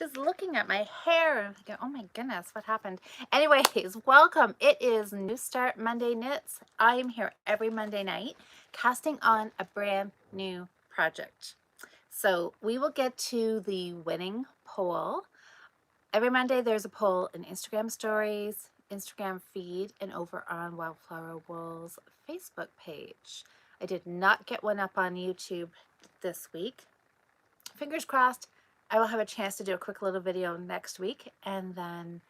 just looking at my hair and thinking, oh my goodness, what happened? Anyways, welcome. It is New Start Monday Knits. I am here every Monday night casting on a brand new project. So we will get to the winning poll. Every Monday there's a poll in Instagram stories, Instagram feed, and over on Wildflower Wool's Facebook page. I did not get one up on YouTube this week. Fingers crossed, I will have a chance to do a quick little video next week, and then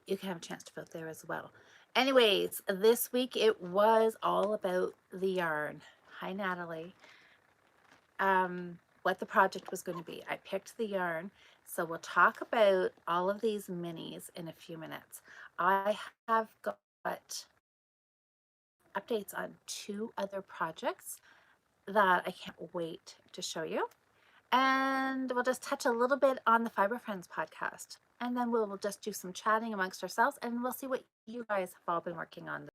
you can have a chance to vote there as well. Anyways, this week it was all about the yarn. Hi, Natalie. What the project was going to be. I picked the yarn, so we'll talk about all of these minis in a few minutes. I have got updates on 2 other projects that I can't wait to show you. And we'll just touch a little bit on the Fiber Friends podcast. And then we'll just do some chatting amongst ourselves, and we'll see what you guys have all been working on.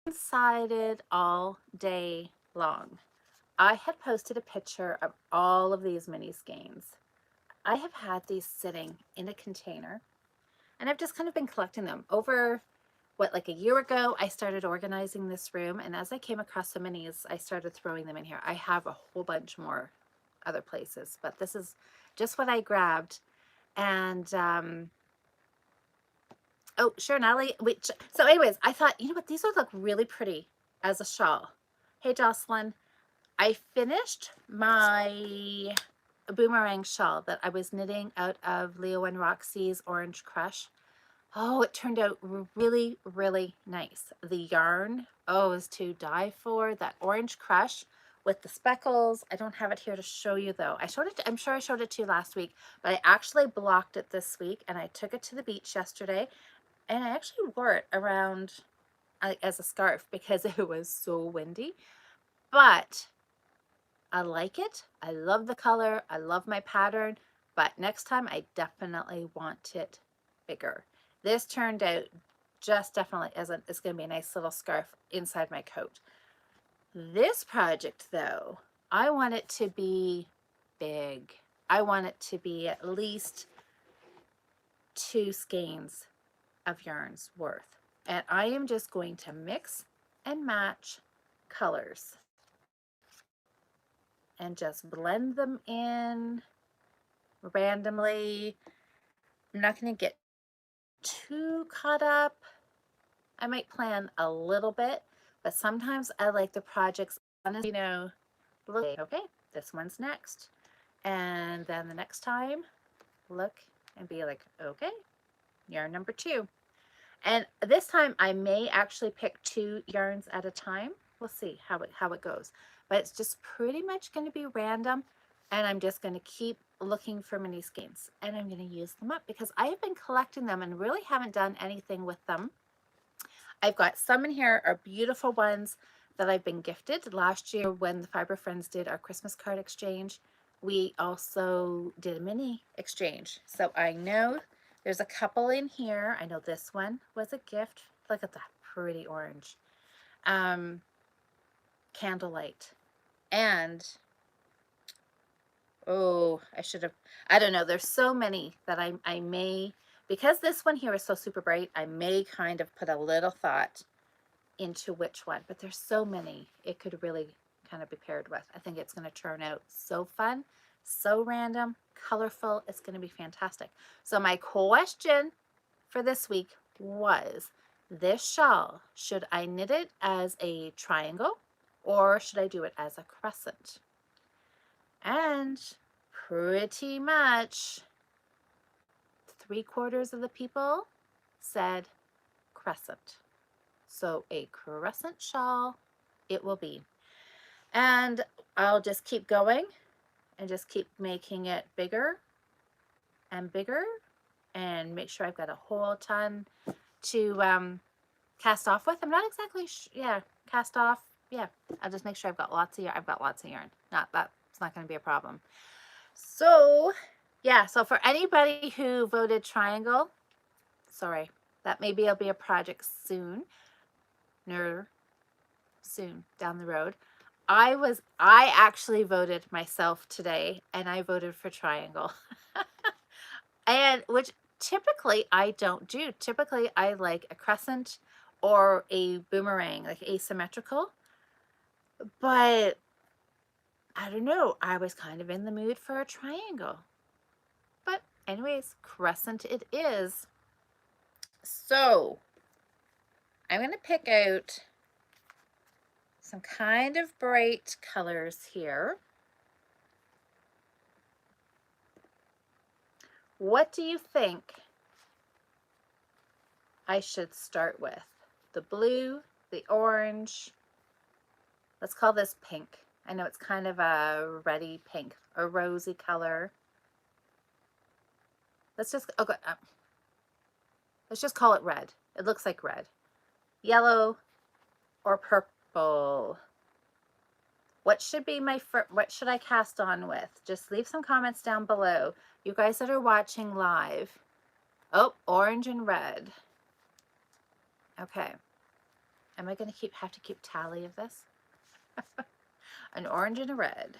One-sided all day long. I had posted a picture of all of these mini skeins. I have had these sitting in a container, and I've just kind of been collecting them. Over, like a year ago, I started organizing this room, and as I came across the minis, I started throwing them in here. I have a whole bunch more other places, but this is just what I grabbed. And oh, sure, Natalie. So anyways, I thought, you know what, these would look really pretty as a shawl. Hey, Jocelyn. I finished my Boomerang shawl that I was knitting out of Leo and Roxy's Orange Crush. Oh, it turned out really, really nice. The yarn, oh, is to die for. That Orange Crush with the speckles. I don't have it here to show you though. I'm sure I showed it to you last week, but I actually blocked it this week, and I took it to the beach yesterday, and I actually wore it around as a scarf because it was so windy. But I like it. I love the color. I love my pattern, but next time I definitely want it bigger. This turned out just definitely it's going to be a nice little scarf inside my coat. This project though, I want it to be big. I want it to be at least 2 skeins of yarns worth. And I am just going to mix and match colors and just blend them in randomly. I'm not going to get too caught up. I might plan a little bit, but sometimes I like the projects, honestly, look, okay, this one's next. And then the next time, look and be like, okay, yarn number 2. And this time I may actually pick 2 yarns at a time. We'll see how it goes. But it's just pretty much going to be random, and I'm just going to keep looking for mini skeins, and I'm going to use them up because I have been collecting them and really haven't done anything with them. I've got some in here are beautiful ones that I've been gifted. Last year when the Fiber Friends did our Christmas card exchange, we also did a mini exchange. So I know there's a couple in here. I know this one was a gift. Look at that pretty orange. Candlelight. And, oh, I don't know. There's so many that I may, because this one here is so super bright, I may kind of put a little thought into which one. But there's so many it could really kind of be paired with. I think it's going to turn out so fun, so random, colorful. It's going to be fantastic. So my question for this week was, this shawl, should I knit it as a triangle or should I do it as a crescent? And pretty much 3/4 of the people said crescent. So a crescent shawl it will be. And I'll just keep going and just keep making it bigger and bigger and make sure I've got a whole ton to cast off with. I'm not exactly cast off. Yeah, I'll just make sure I've got lots of yarn. It's not going to be a problem. So yeah, so for anybody who voted triangle, sorry, that maybe it'll be a project soon down the road. I actually voted myself today, and I voted for triangle. And which typically I don't do. Typically I like a crescent or a boomerang, like asymmetrical. But I don't know. I was kind of in the mood for a triangle. But anyways, crescent it is. So I'm going to pick out some kind of bright colors here. What do you think I should start with? The blue, the orange. Let's call this pink. I know it's kind of a reddy pink, a rosy color. Let's just, okay, let's just call it red. It looks like red. Yellow or purple. What should be what should I cast on with? Just leave some comments down below. You guys that are watching live. Oh, orange and red. Okay. Am I going to have to keep tally of this? An orange and a red.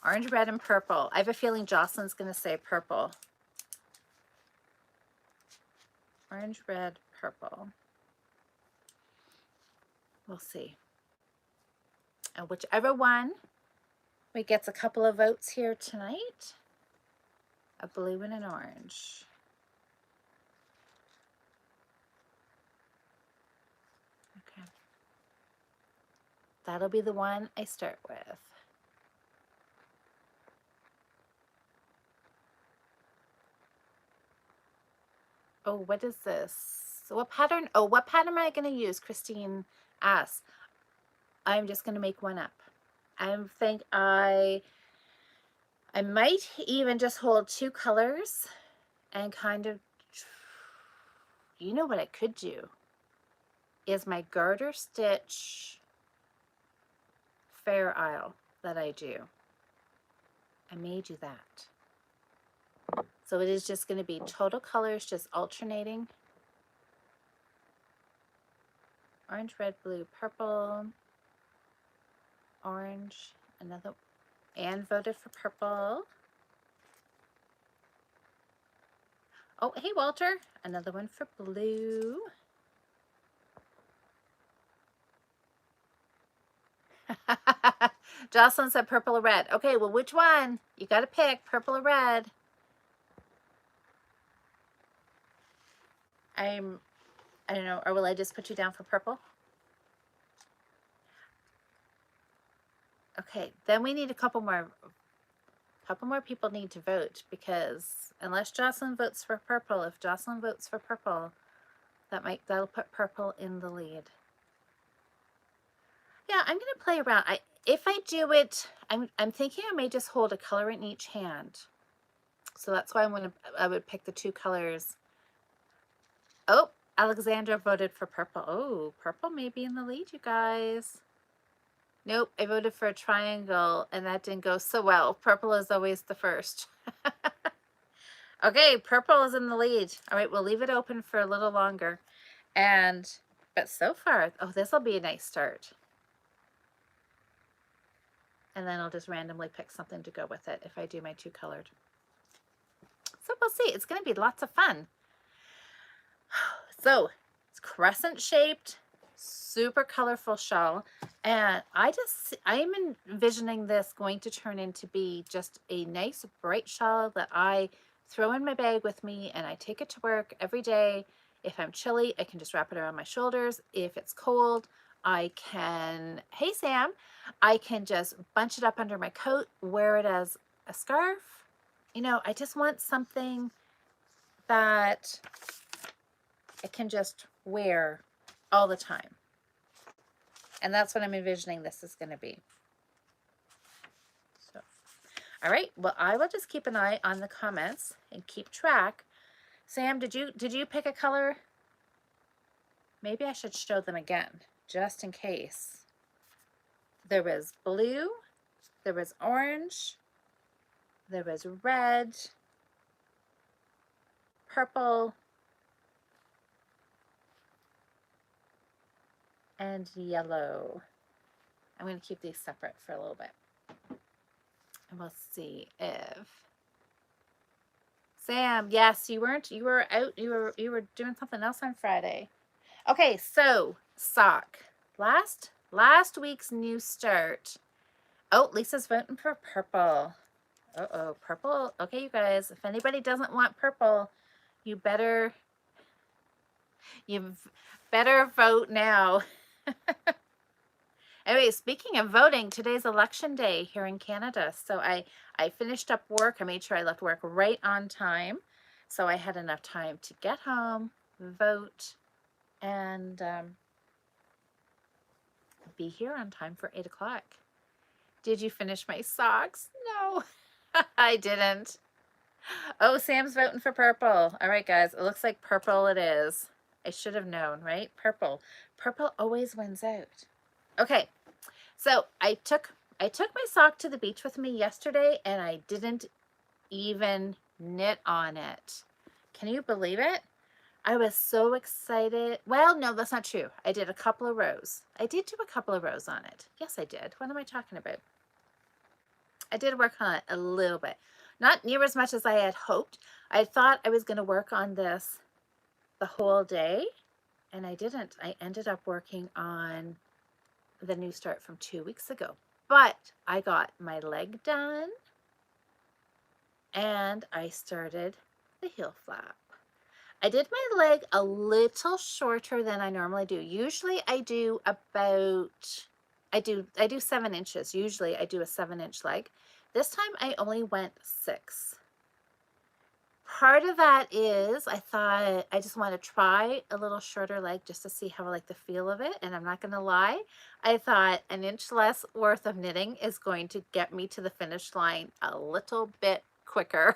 Orange, red, and purple. I have a feeling Jocelyn's going to say purple. Orange, red, purple. We'll see. And whichever one we gets a couple of votes here tonight, a blue and an orange. Okay. That'll be the one I start with. Oh, what is this? What pattern? Oh, what pattern am I going to use? Christine asks. I'm just going to make one up. I think I might even just hold two colors and kind of, you know what I could do is my garter stitch Fair Isle that I do. I may do that. So it is just going to be total colors, just alternating. Orange, red, blue, purple, orange, another, and voted for purple. Oh, hey, Walter, another one for blue. Jocelyn said purple or red. Okay, well, which one? You got to pick purple or red. I don't know, or will I just put you down for purple? Okay, then we need a couple more people need to vote, because unless Jocelyn votes for purple, if Jocelyn votes for purple, that'll put purple in the lead. Yeah, I'm gonna play around. If I do it, I'm thinking I may just hold a color in each hand. So that's why I would pick the two colors. Oh, Alexandra voted for purple. Oh, purple may be in the lead, you guys. Nope, I voted for a triangle and that didn't go so well. Purple is always the first. Okay, purple is in the lead. All right, we'll leave it open for a little longer. But so far, oh, this will be a nice start. And then I'll just randomly pick something to go with it if I do my two colored. So we'll see. It's going to be lots of fun. So it's crescent shaped, super colorful shawl. And I'm envisioning this going to turn into be just a nice bright shawl that I throw in my bag with me and I take it to work every day. If I'm chilly, I can just wrap it around my shoulders. If it's cold, I can, hey Sam, I can just bunch it up under my coat, wear it as a scarf. You know, I just want something that I can just wear all the time. And that's what I'm envisioning this is going to be. So, all right. Well, I will just keep an eye on the comments and keep track. Sam, did you pick a color? Maybe I should show them again, just in case. There was blue, there was orange, there was red, purple, and yellow. I'm going to keep these separate for a little bit. And we'll see if Sam, yes, you weren't. You were out. You were doing something else on Friday. Okay, so sock. Last week's new start. Oh, Lisa's voting for purple. Uh-oh, purple. Okay, you guys, if anybody doesn't want purple, you better vote now. Anyway, speaking of voting, today's election day here in Canada. So I finished up work. I made sure I left work right on time. So I had enough time to get home, vote, and be here on time for 8 o'clock. Did you finish my socks? No, I didn't. Oh, Sam's voting for purple. All right, guys, it looks like purple it is. I should have known, right? Purple. Purple always wins out. Okay, so I took my sock to the beach with me yesterday, and I didn't even knit on it. Can you believe it? I was so excited. Well, no, that's not true. I did a couple of rows. I did do a couple of rows on it. Yes, I did. What am I talking about? I did work on it a little bit. Not near as much as I had hoped. I thought I was going to work on this the whole day, and I didn't. I ended up working on the new start from 2 weeks ago. But I got my leg done, and I started the heel flap. I did my leg a little shorter than I normally do. Usually I do about, I do 7 inches. Usually I do a 7-inch leg. This time I only went 6. Part of that is I thought I just want to try a little shorter leg just to see how I like the feel of it. And I'm not going to lie, I thought an inch less worth of knitting is going to get me to the finish line a little bit quicker.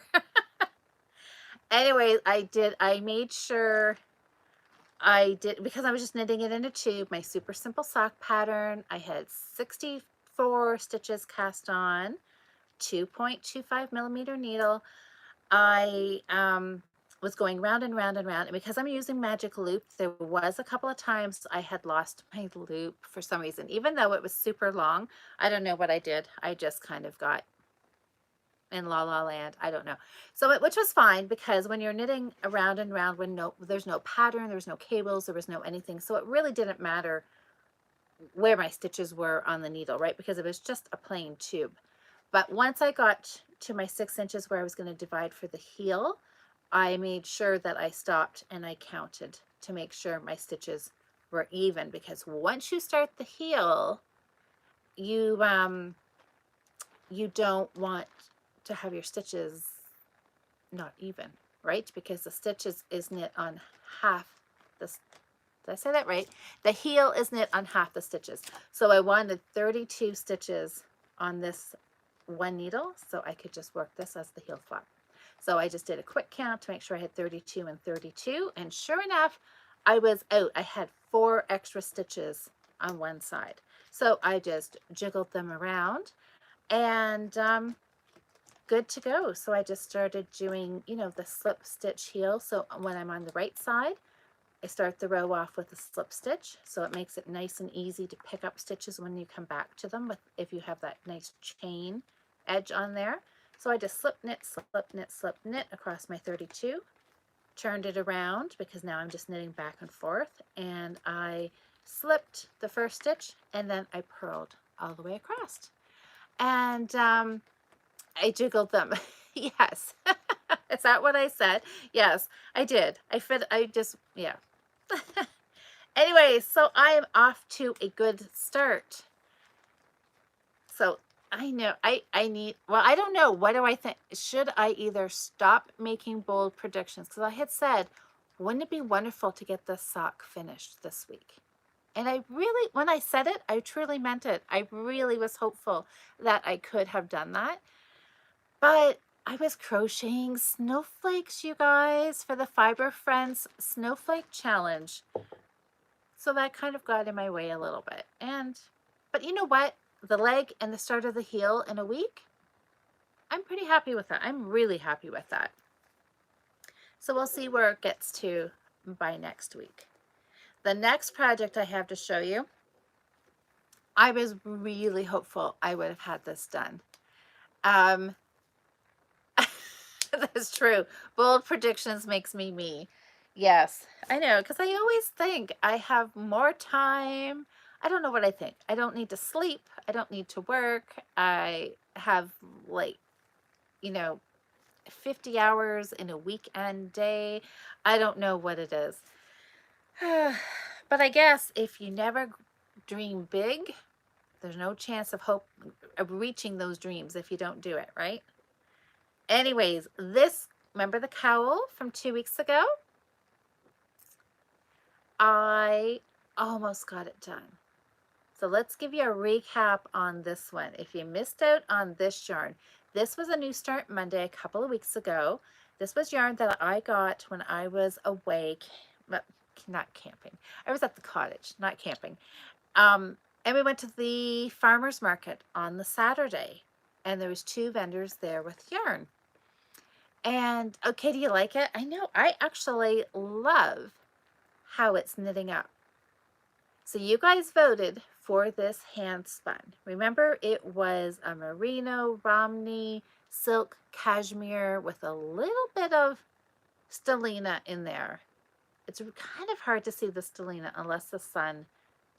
Anyway, I made sure I did, because I was just knitting it in a tube, my super simple sock pattern. I had 64 stitches cast on, 2.25 millimeter needle. I was going round and round and round, and because I'm using magic loop, there was a couple of times I had lost my loop for some reason. Even though it was super long, I don't know what I did. I just kind of got in la la land, I don't know. So which was fine, because when you're knitting around and round, when there's no pattern, there's no cables, there was no anything, so it really didn't matter where my stitches were on the needle, right? Because it was just a plain tube. But once I got to my 6 inches where I was going to divide for the heel, I made sure that I stopped and I counted to make sure my stitches were even, because once you start the heel, you don't want to have your stitches not even, right? Because the stitches is knit on half this. Did I say that right? The heel is knit on half the stitches. So I wanted 32 stitches on this one needle, so I could just work this as the heel flap. So I just did a quick count to make sure I had 32 and 32, and sure enough, I was out. I had 4 extra stitches on one side. So I just jiggled them around, and good to go. So I just started doing, the slip stitch heel. So when I'm on the right side, I start the row off with a slip stitch, so it makes it nice and easy to pick up stitches when you come back to them, if you have that nice chain edge on there. So I just slip knit, slip knit, slip knit across my 32, turned it around because now I'm just knitting back and forth, and I slipped the first stitch, and then I purled all the way across. And I jiggled them. Yes. Is that what I said? Yes, I did. Yeah. Anyway, so I am off to a good start. So I know I don't know. What do I think? Should I either stop making bold predictions? Because I had said, wouldn't it be wonderful to get this sock finished this week? And I really, when I said it, I truly meant it. I really was hopeful that I could have done that. But I was crocheting snowflakes, you guys, for the Fiber Friends Snowflake Challenge. So that kind of got in my way a little bit. But you know what? The leg and the start of the heel in a week, I'm pretty happy with that. I'm really happy with that. So we'll see where it gets to by next week. The next project I have to show you, I was really hopeful I would have had this done. That's true. Bold predictions makes me. Yes, I know, because I always think I have more time. I don't know what I think. I don't need to sleep. I don't need to work. I have like, you know, 50 hours in a weekend day. I don't know what it is. But I guess if you never dream big, there's no chance of hope of reaching those dreams if you don't do it, right? Anyways, remember the cowl from 2 weeks ago? I almost got it done. So let's give you a recap on this one. If you missed out on this yarn, this was a New Start Monday a couple of weeks ago. This was yarn that I got when I was away, not camping. I was at the cottage, not camping. And we went to the farmer's market on the Saturday, and there was 2 vendors there with yarn. And okay, do you like it? I know, I actually love how it's knitting up. So you guys voted for this hand spun. Remember, it was a merino, Romney, silk, cashmere with a little bit of stellina in there. It's kind of hard to see the stellina unless the sun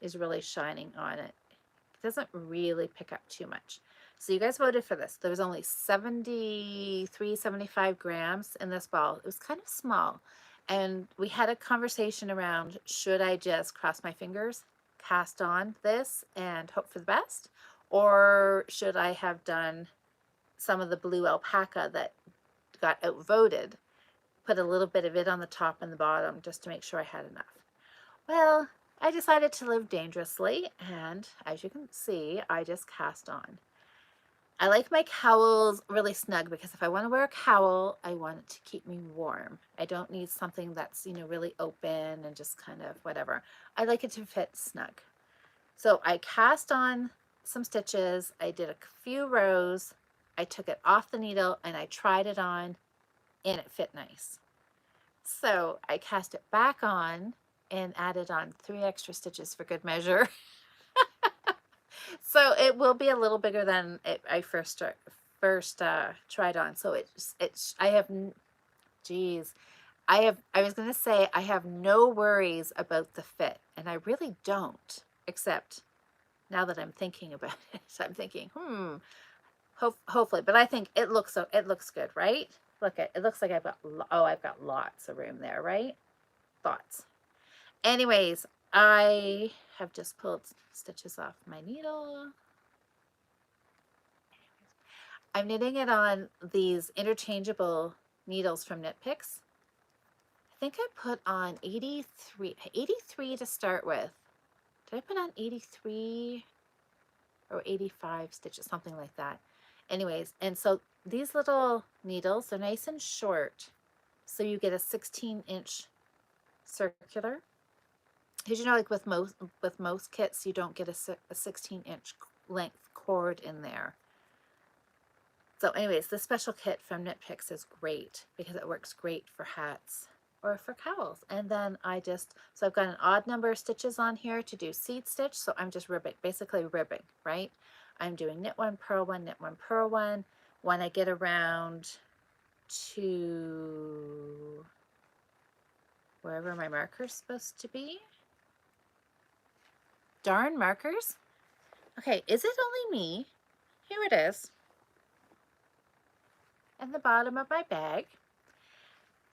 is really shining on it. It doesn't really pick up too much. So you guys voted for this. There was only 73, 75 grams in this ball. It was kind of small. And we had a conversation around, should I just cross my fingers, cast on this and hope for the best? Or should I have done some of the blue alpaca that got outvoted, put a little bit of it on the top and the bottom just to make sure I had enough? Well, I decided to live dangerously, and as you can see, I just cast on. I like my cowls really snug because if I want to wear a cowl, I want it to keep me warm. I don't need something that's, really open and just kind of whatever. I like it to fit snug. So I cast on some stitches. I did a few rows. I took it off the needle and I tried it on, and it fit nice. So I cast it back on and added on 3 extra stitches for good measure. So it will be a little bigger than I first tried on. So I was going to say I have no worries about the fit, and I really don't, except now that I'm thinking about it. I'm thinking, hopefully, but I think it looks good, right? It looks like I've got lots of room there, right? Thoughts. Anyways, I have just pulled stitches off my needle. I'm knitting it on these interchangeable needles from Knit Picks. I think I put on 83 to start with. Did I put on 83 or 85 stitches, something like that? Anyways, and so these little needles, they're nice and short. So you get a 16-inch circular. Because like with most kits, you don't get a 16-inch length cord in there. So anyways, this special kit from Knit Picks is great because it works great for hats or for cowls. And then so I've got an odd number of stitches on here to do seed stitch. So I'm just basically ribbing, right? I'm doing knit 1, purl 1, knit 1, purl 1. When I get around to wherever my marker's supposed to be. Darn markers. Okay, is it only me? Here it is. At the bottom of my bag.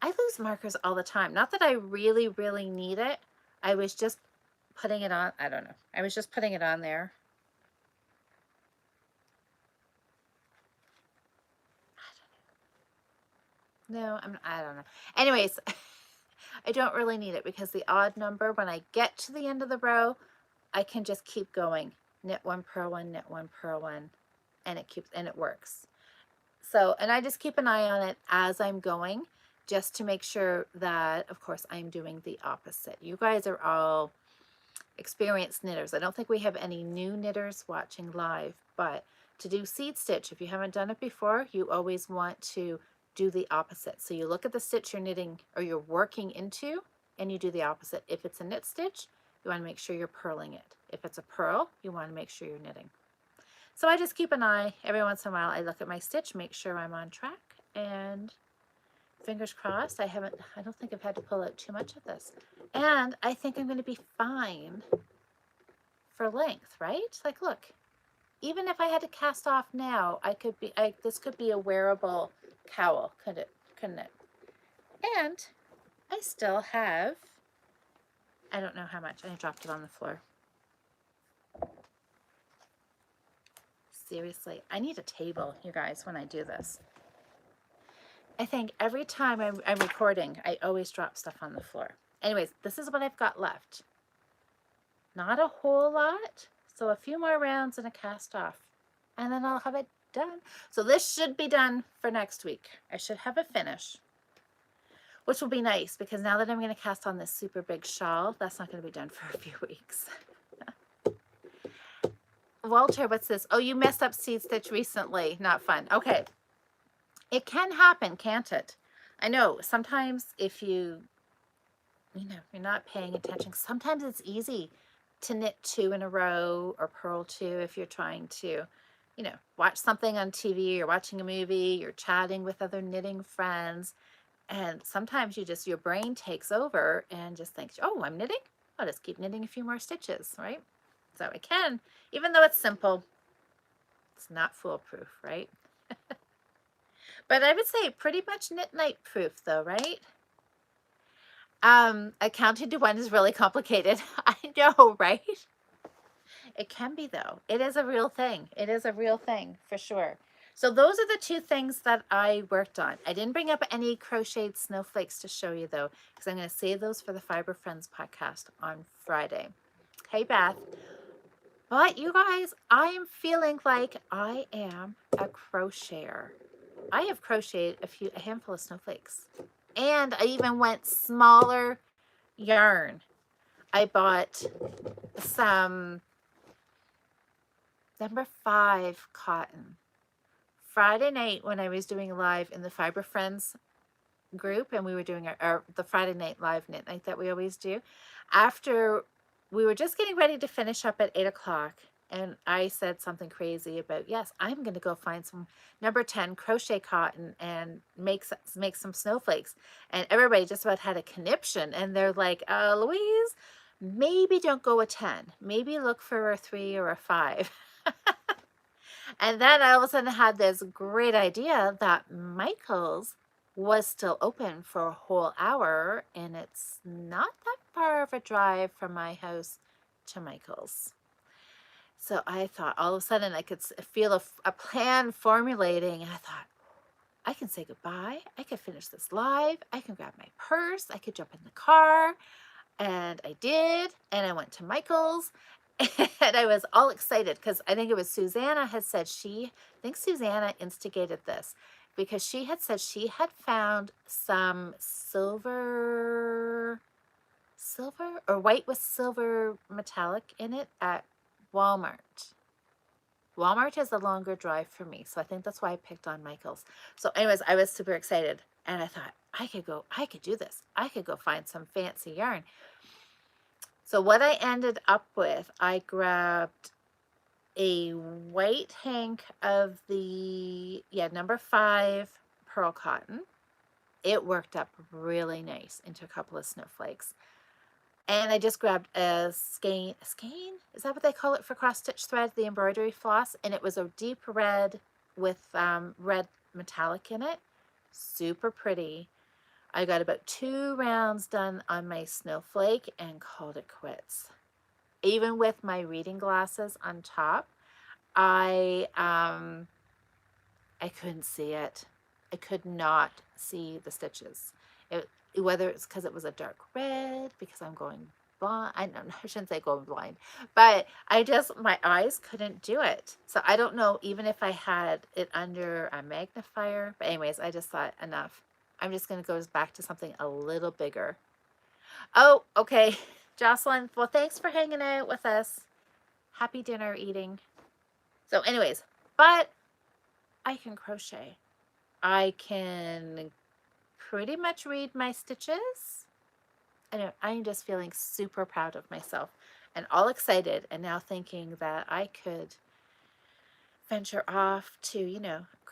I lose markers all the time. Not that I really, really need it. I was just putting it on. I don't know. I was just putting it on there. No, I don't know. Anyways, I don't really need it because the odd number, when I get to the end of the row, I can just keep going. Knit 1, purl 1, knit 1, purl 1, and it works. So, and I just keep an eye on it as I'm going, just to make sure that, of course, I'm doing the opposite. You guys are all experienced knitters. I don't think we have any new knitters watching live, but to do seed stitch, if you haven't done it before, you always want to do the opposite. So you look at the stitch you're knitting or you're working into, and you do the opposite. If it's a knit stitch, you want to make sure you're purling it. If it's a purl, you want to make sure you're knitting. So I just keep an eye. Every once in a while, I look at my stitch, make sure I'm on track, and fingers crossed. I don't think I've had to pull out too much of this. And I think I'm going to be fine for length, right? Like, look, even if I had to cast off now, this could be a wearable cowl, couldn't it? And I still have, I don't know how much, I dropped it on the floor. Seriously, I need a table, you guys, when I do this. I think every time I'm recording, I always drop stuff on the floor. Anyways, this is what I've got left. Not a whole lot, so a few more rounds and a cast off, and then I'll have it done. So this should be done for next week. I should have a finish, which will be nice because now that I'm going to cast on this super big shawl, that's not going to be done for a few weeks. Walter, what's this? Oh, you messed up seed stitch recently. Not fun. Okay. It can happen, can't it? I know sometimes if you're not paying attention, sometimes it's easy to knit 2 in a row or purl 2 if you're trying to, watch something on TV, you're watching a movie, you're chatting with other knitting friends, and sometimes your brain takes over and just thinks, oh, I'm knitting? I'll just keep knitting a few more stitches, right? So it can, even though it's simple, it's not foolproof, right? But I would say pretty much knit night proof though, right? Counting to 1 is really complicated. I know, right? It can be though. It is a real thing. It is a real thing for sure. So those are the 2 things that I worked on. I didn't bring up any crocheted snowflakes to show you though, because I'm going to save those for the Fiber Friends podcast on Friday. Hey, Beth. But you guys, I am feeling like I am a crocheter. I have crocheted a handful of snowflakes. And I even went smaller yarn. I bought some number 5 cotton. Friday night when I was doing live in the Fiber Friends group, and we were doing the Friday night live knit night that we always do, after we were just getting ready to finish up at 8 o'clock, and I said something crazy about, yes, I'm going to go find some number 10 crochet cotton and make some snowflakes. And everybody just about had a conniption, and they're like, Louise, maybe don't go a 10. Maybe look for a 3 or a 5. And then I all of a sudden had this great idea that Michael's was still open for a whole hour, and it's not that far of a drive from my house to Michael's. So I thought all of a sudden I could feel a plan formulating, and I thought, I can say goodbye. I could finish this live. I can grab my purse. I could jump in the car. And I did. And I went to Michael's. And I was all excited because I think it was Susanna had said I think Susanna instigated this because she had said she had found some silver or white with silver metallic in it at Walmart. Walmart is a longer drive for me, so I think that's why I picked on Michael's. So anyways, I was super excited, and I thought, I could do this. I could go find some fancy yarn. So what I ended up with, I grabbed a white hank of the, number 5 pearl cotton. It worked up really nice into a couple of snowflakes. And I just grabbed a skein, is that what they call it for cross-stitch thread, the embroidery floss? And it was a deep red with red metallic in it. Super pretty. I got about 2 rounds done on my snowflake and called it quits. Even with my reading glasses on top, I couldn't see it. I could not see the stitches. Whether it's because it was a dark red, because I'm going blind. I don't know, I shouldn't say going blind, but my eyes couldn't do it. So I don't know, even if I had it under a magnifier, but anyways, I just thought enough. I'm just going to go back to something a little bigger. Oh, okay. Jocelyn, well, thanks for hanging out with us. Happy dinner eating. So anyways, but I can crochet. I can pretty much read my stitches. I'm just feeling super proud of myself and all excited, and now thinking that I could venture off to,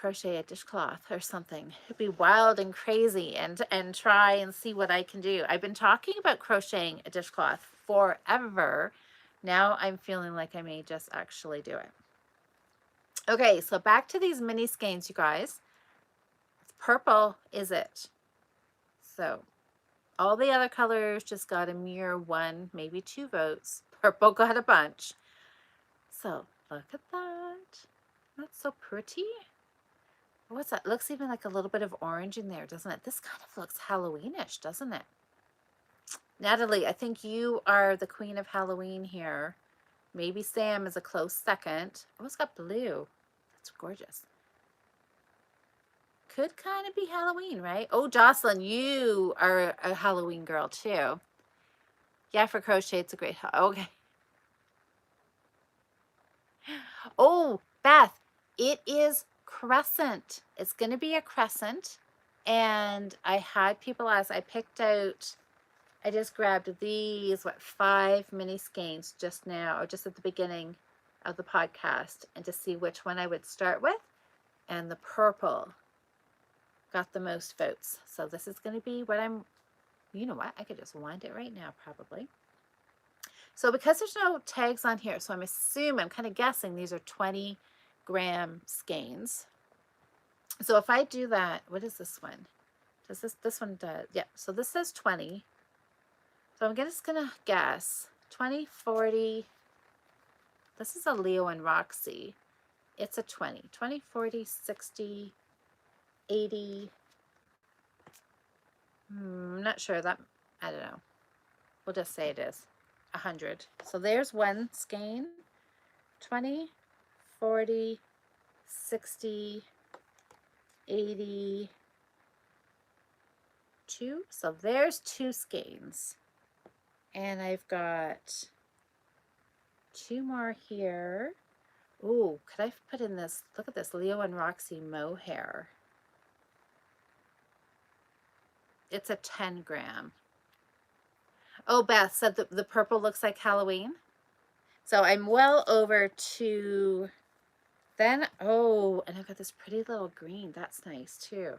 crochet a dishcloth or something. It'd be wild and crazy and try and see what I can do. I've been talking about crocheting a dishcloth forever. Now I'm feeling like I may just actually do it. Okay, so back to these mini skeins, you guys. Purple is it. So all the other colors just got a mere 1, maybe 2 votes. Purple got a bunch. So look at that. That's so pretty. What's that? Looks even like a little bit of orange in there, doesn't it? This kind of looks Halloweenish, doesn't it? Natalie, I think you are the queen of Halloween here. Maybe Sam is a close second. Oh, it's got blue. That's gorgeous. Could kind of be Halloween, right? Oh, Jocelyn, you are a Halloween girl too. Yeah, for crochet, it's a great, okay. Oh, Beth, it is crescent. It's going to be a crescent. And I had people ask, I picked out, I just grabbed these, 5 mini skeins just now, or just at the beginning of the podcast, and to see which one I would start with. And the purple got the most votes. So this is going to be what you know what, I could just wind it right now probably. So because there's no tags on here, so I'm kind of guessing these are 20-gram skeins. So if I do that, what is this one? Does this one does, yeah, so this says 20. So I'm just gonna guess 20, 40. This is a Leo and Roxy. It's a 20, 40, 60, 80. I'm not sure that, I don't know. We'll just say it is 100. So there's one skein, 20, 40, 60, 80, 2. So there's 2 skeins. And I've got 2 more here. Ooh, could I put in this? Look at this Leo and Roxy mohair. It's a 10-gram. Oh, Beth said that the purple looks like Halloween. So I'm well over to then. Oh, and I've got this pretty little green. That's nice too.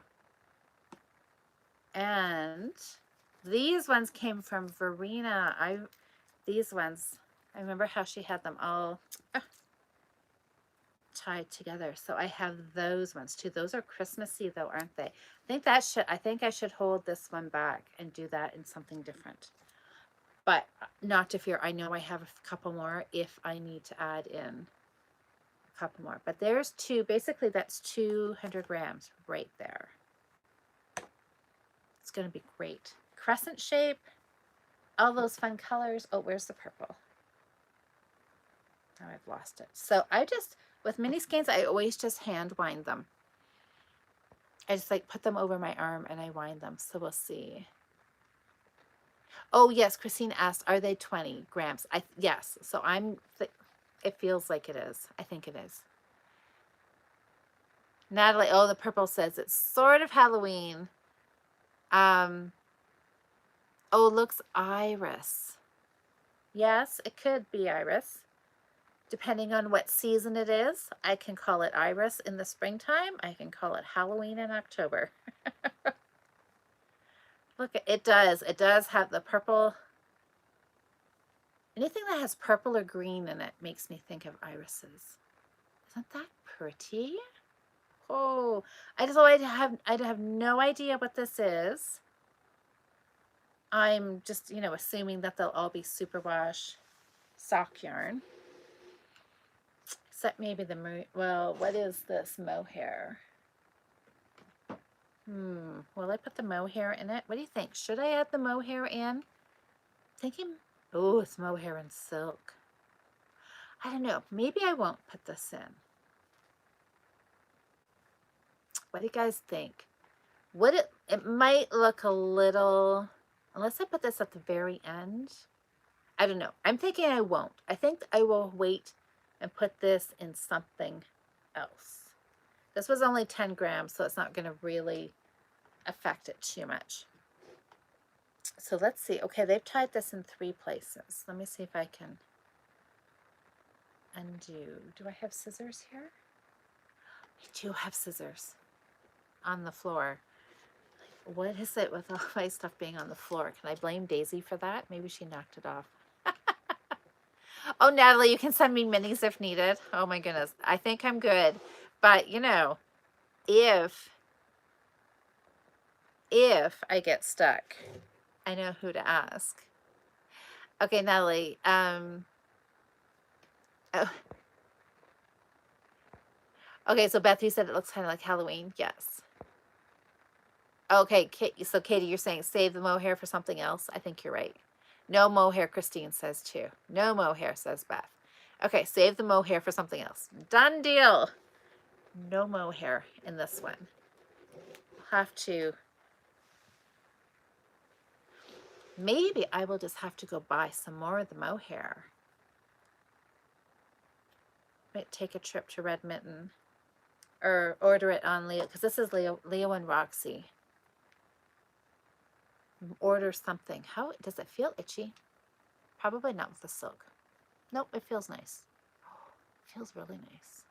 And these ones came from Verena. These ones, I remember how she had them all tied together. So I have those ones too. Those are Christmassy though, aren't they? I think I should hold this one back and do that in something different. But not to fear, I know I have a couple more if I need to add in a couple more. But there's 2, basically that's 200 grams right there. It's going to be great. Crescent shape, all those fun colors. Oh, where's the purple? Now I've lost it. So with mini skeins, I always just hand wind them. I just like put them over my arm and I wind them. So we'll see. Oh yes, Christine asked, are they 20 grams? Yes. So it feels like it is. I think it is. Natalie, oh, the purple says it's sort of Halloween. Oh, looks iris. Yes, it could be iris. Depending on what season it is, I can call it iris in the springtime. I can call it Halloween in October. Look, it does have the purple. Anything that has purple or green in it makes me think of irises. Isn't that pretty? Oh, I have no idea what this is. I'm just, assuming that they'll all be superwash sock yarn. Except maybe well, what is this mohair? Will I put the mohair in it? What do you think? Should I add the mohair in? Thinking, oh, it's mohair and silk. I don't know. Maybe I won't put this in. What do you guys think? It might look a little, unless I put this at the very end. I don't know. I'm thinking I won't. I think I will wait and put this in something else. This was only 10 grams, so it's not going to really affect it too much. So let's see. Okay, they've tied this in 3 places. Let me see if I can undo. Do I have scissors here? I do have scissors on the floor. What is it with all my stuff being on the floor? Can I blame Daisy for that? Maybe she knocked it off. Oh, Natalie, you can send me minis if needed. Oh my goodness. I think I'm good. But you know, if I get stuck, I know who to ask. Okay, Natalie. Oh. Okay, so Beth, you said it looks kind of like Halloween. Yes. Okay, so Katie, you're saying save the mohair for something else. I think you're right. No mohair, Christine says too. No mohair, says Beth. Okay, save the mohair for something else. Done deal. No mohair in this one. Have to. Maybe I will just have to go buy some more of the mohair. Might take a trip to Red Mitten. Or order it on Leo, because this is Leo and Roxy. Order something. How does it feel itchy? Probably not with the silk. Nope, it feels nice. Oh, it feels really nice.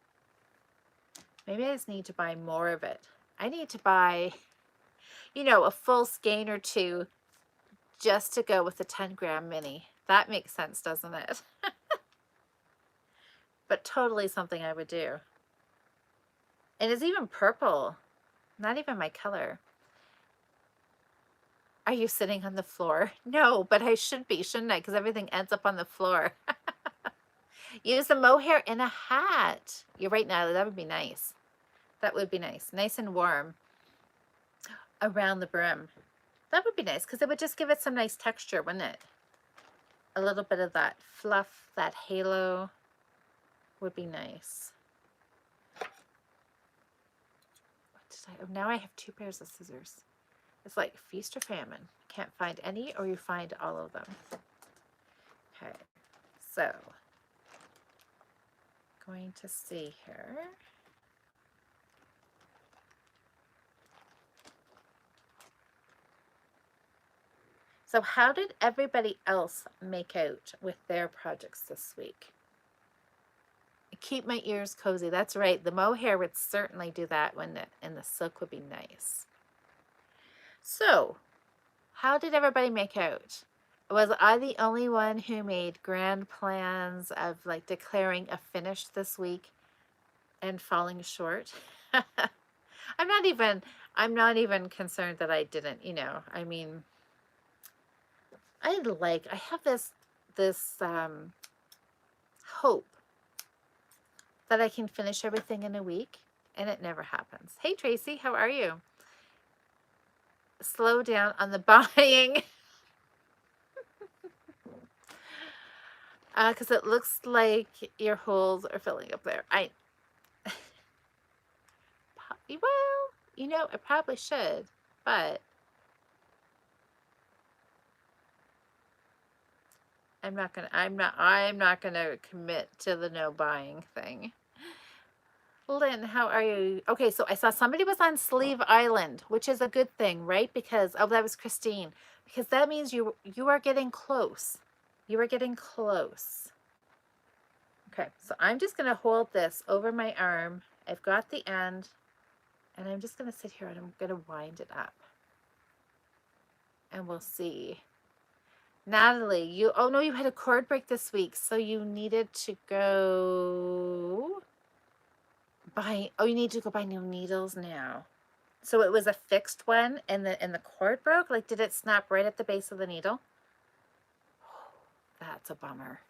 Maybe I just need to buy more of it. I need to buy, you know, a full skein or two just to go with the 10-gram mini. That makes sense, doesn't it? But totally something I would do. And it's even purple. Not even my color. Are you sitting on the floor? No, but I should be, shouldn't I? Because everything ends up on the floor. Use the mohair in a hat. You're right, Natalie. That would be nice. That would be nice. Nice and warm around the brim. That would be nice because it would just give it some nice texture, wouldn't it? A little bit of that fluff, that halo would be nice. What did I? Oh, now I have 2 pairs of scissors. It's like feast or famine. Can't find any, or you find all of them. Okay, so going to see here. So how did everybody else make out with their projects this week? Keep my ears cozy. That's right. The mohair would certainly do that and the silk would be nice. So, how did everybody make out? Was I the only one who made grand plans of like declaring a finish this week and falling short? I'm not even concerned that I didn't, you know. I mean, I have this hope that I can finish everything in a week, and it never happens. Hey Tracy, how are you? Slow down on the buying. Because it looks like your holes are filling up there. Well, you know, I probably should, but I'm not gonna commit to the no buying thing. Lynn, how are you? Okay, so I saw somebody was on Sleeve Island, which is a good thing, right? Because, oh, that was Christine. Because that means you are getting close. You are getting close. Okay, so I'm just going to hold this over my arm. I've got the end, and I'm just going to sit here and I'm going to wind it up. And we'll see. Natalie, oh no, you had a cord break this week, so you needed to go you need to go buy new needles now. So it was a fixed one and the cord broke? Like, did it snap right at the base of the needle? Oh, that's a bummer.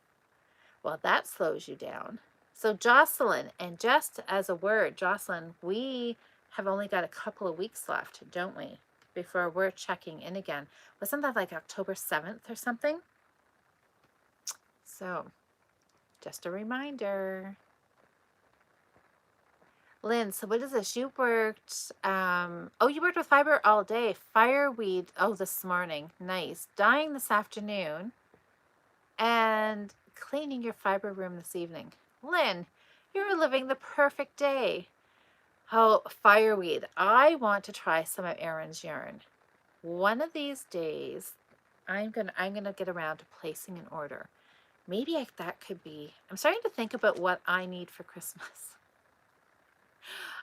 Well, that slows you down. So Jocelyn, and just as a word, Jocelyn, we have only got a couple of weeks left, don't we? Before we're checking in again. Wasn't that like October 7th or something? So, just a reminder. Lynn, so what is this? You worked, you worked with fiber all day. Fireweed, this morning. Nice. Dyeing this afternoon. And cleaning your fiber room this evening. Lynn, you're living the perfect day. Oh, fireweed. I want to try some of Erin's yarn. One of these days, I'm gonna get around to placing an order. Maybe that could be, I'm starting to think about what I need for Christmas.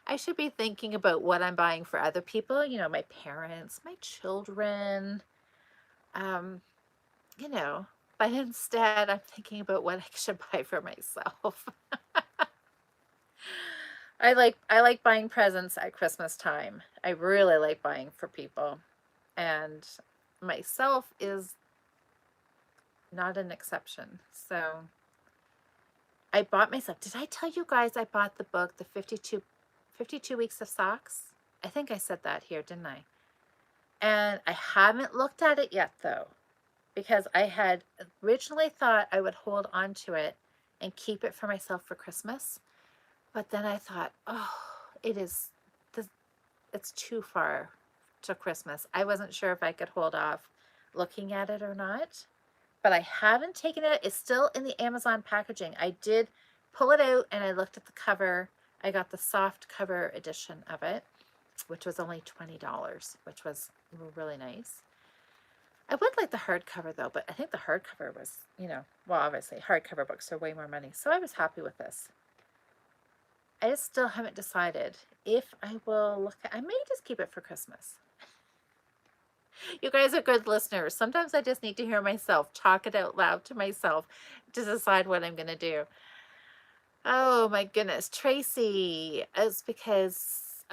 I should be thinking about what I'm buying for other people, you know, my parents, my children, um, you know, but instead I'm thinking about what I should buy for myself. I like buying presents at Christmas time. I really like buying for people. And myself is not an exception. So I bought myself, did I tell you guys I bought the book, the 52 Weeks of Socks? I think I said that here, didn't I? And I haven't looked at it yet though, because I had originally thought I would hold on to it and keep it for myself for Christmas. But then I thought, oh, it's too far to Christmas. I wasn't sure if I could hold off looking at it or not. But I haven't taken it. It's still in the Amazon packaging. I did pull it out and I looked at the cover. I got the soft cover edition of it, which was only $20, which was really nice. I would like the hardcover though, but I think the hardcover was, you know, well, obviously hardcover books are way more money. So I was happy with this. I just still haven't decided if I will look at, I may just keep it for Christmas. You guys are good listeners. Sometimes I just need to hear myself talk it out loud to myself to decide what I'm going to do. Oh my goodness. Tracy, it's because,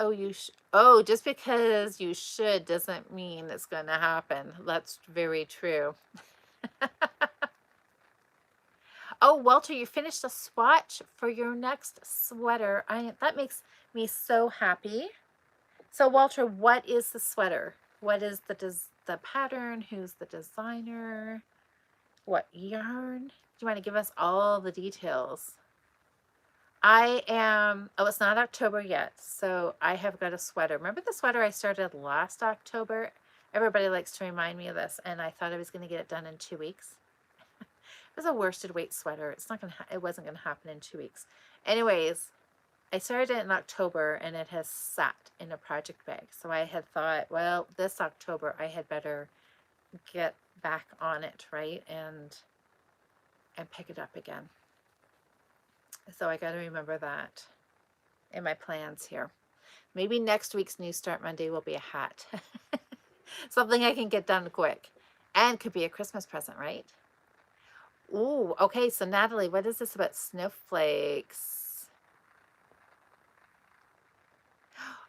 just because you should doesn't mean it's going to happen. That's very true. Oh, Walter, you finished a swatch for your next sweater. That makes me so happy. So Walter, what is the sweater? What is the pattern? Who's the designer? What yarn? Do you want to give us all the details? It's not October yet, so I have got a sweater. Remember the sweater I started last October? Everybody likes to remind me of this, and I thought I was going to get it done in 2 weeks. It was a worsted weight sweater. It wasn't going to happen in 2 weeks. Anyways, I started it in October and it has sat in a project bag. So I had thought, well, this October I had better get back on it, right? And pick it up again. So I got to remember that in my plans here. Maybe next week's New Start Monday will be a hat. Something I can get done quick. And could be a Christmas present, right? Ooh, okay. So Natalie, what is this about snowflakes?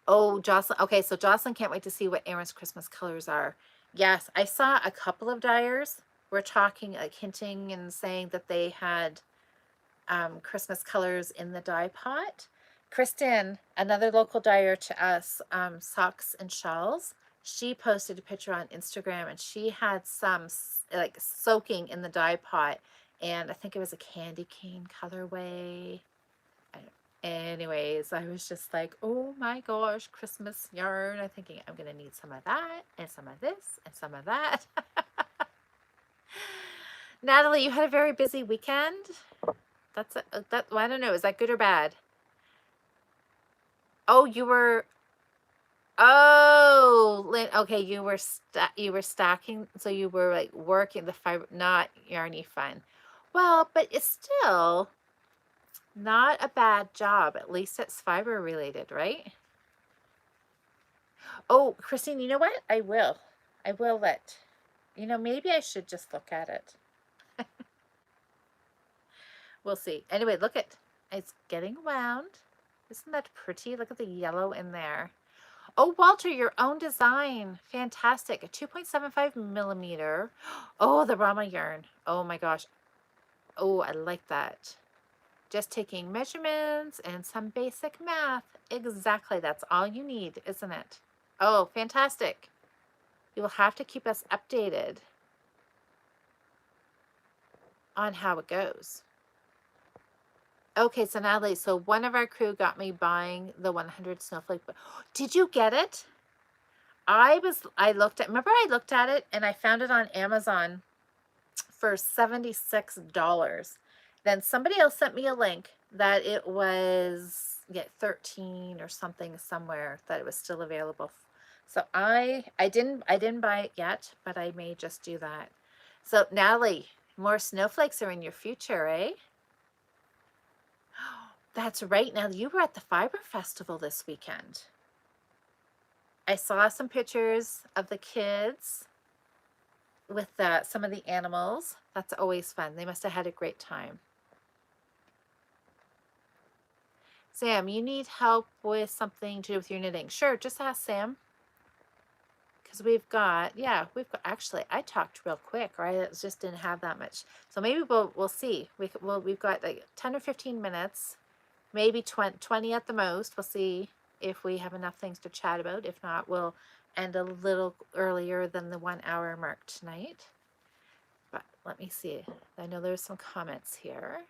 Oh, Jocelyn. Okay, so Jocelyn can't wait to see what Erin's Christmas colors are. Yes, I saw a couple of dyers were talking, like hinting and saying that they had Christmas colors in the dye pot. Kristen, another local dyer to us, Socks and Shawls, she posted a picture on Instagram and she had some like soaking in the dye pot, and I think it was a candy cane colorway. Anyways, I was just like, oh my gosh, Christmas yarn. I'm thinking I'm going to need some of that and some of this and some of that. Natalie, you had a very busy weekend. I don't know. Is that good or bad? Oh, okay, you were stacking, so you were like working the fiber, not yarny fun. Well, but it's still not a bad job. At least it's fiber related, right? Oh, Christine, you know what? I will maybe I should just look at it. We'll see. Anyway, look at it's getting wound. Isn't that pretty? Look at the yellow in there. Oh, Walter, your own design. Fantastic. A 2.75 millimeter. Oh, the Rama yarn. Oh my gosh. Oh, I like that. Just taking measurements and some basic math. Exactly. That's all you need, isn't it? Oh, fantastic. You will have to keep us updated on how it goes. Okay, so Natalie, so one of our crew got me buying the 100 snowflake. Did you get it? I looked at it and I found it on Amazon for $76. Then somebody else sent me a link that it was 13 or something somewhere, that it was still available. So I didn't buy it yet, but I may just do that. So Natalie, more snowflakes are in your future, eh? That's right. Now, you were at the Fiber Festival this weekend. I saw some pictures of the kids with some of the animals. That's always fun. They must have had a great time. Sam, you need help with something to do with your knitting? Sure, just ask Sam. Because actually, I talked real quick, or I just didn't have that much. So maybe we'll see. We've got like 10 or 15 minutes, maybe 20 at the most. We'll see if we have enough things to chat about. If not, we'll end a little earlier than the 1 hour mark tonight. But let me see. I know there's some comments here.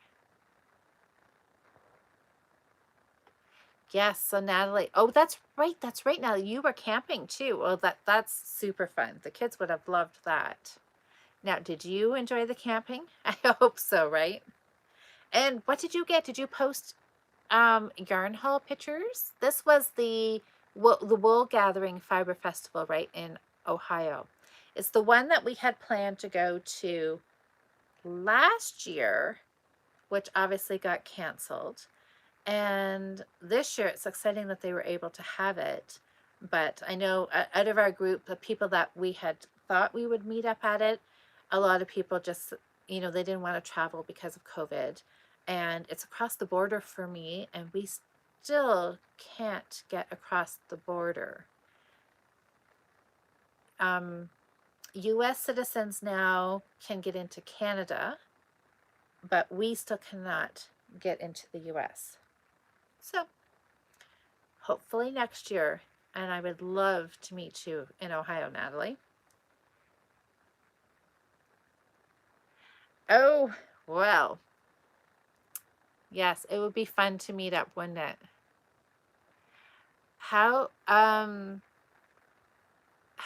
Yes, so Natalie, oh, that's right, Natalie, you were camping too. Well, that's super fun. The kids would have loved that. Now, did you enjoy the camping? I hope so, right? And what did you get? Did you post yarn haul pictures? This was the Wool Gathering Fiber Festival, right, in Ohio. It's the one that we had planned to go to last year, which obviously got canceled. And this year, it's exciting that they were able to have it. But I know out of our group, the people that we had thought we would meet up at it, a lot of people just, they didn't want to travel because of COVID. And it's across the border for me, and we still can't get across the border. U.S. citizens now can get into Canada, but we still cannot get into the U.S. So hopefully next year, and I would love to meet you in Ohio, Natalie. Oh, well, yes, it would be fun to meet up, wouldn't it? How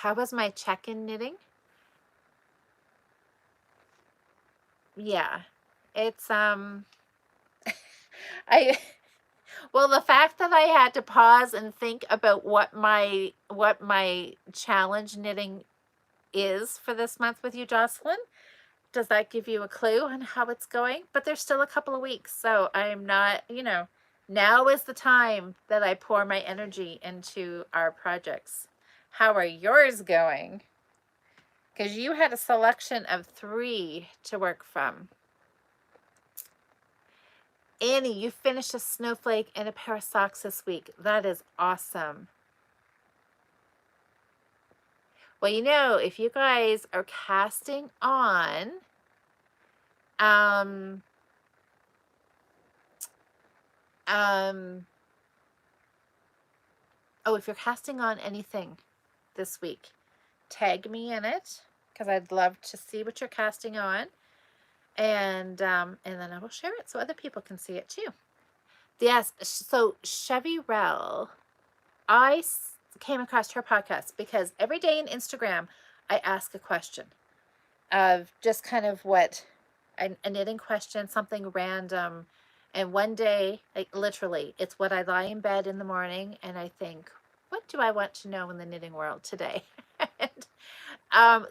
was my check-in knitting? Yeah, it's well, the fact that I had to pause and think about what my challenge knitting is for this month with you, Jocelyn, does that give you a clue on how it's going? But there's still a couple of weeks, so I'm not, now is the time that I pour my energy into our projects. How are yours going? Because you had a selection of 3 to work from. Annie, you finished a snowflake and a pair of socks this week. That is awesome. Well, if you guys are casting on, if you're casting on anything this week, tag me in it, because I'd love to see what you're casting on. And then I will share it so other people can see it too. Yes, so Chevy Rell, I came across her podcast because every day in Instagram, I ask a question of just kind of what a knitting question, something random. And one day, like literally, it's what I lie in bed in the morning and I think, what do I want to know in the knitting world today? And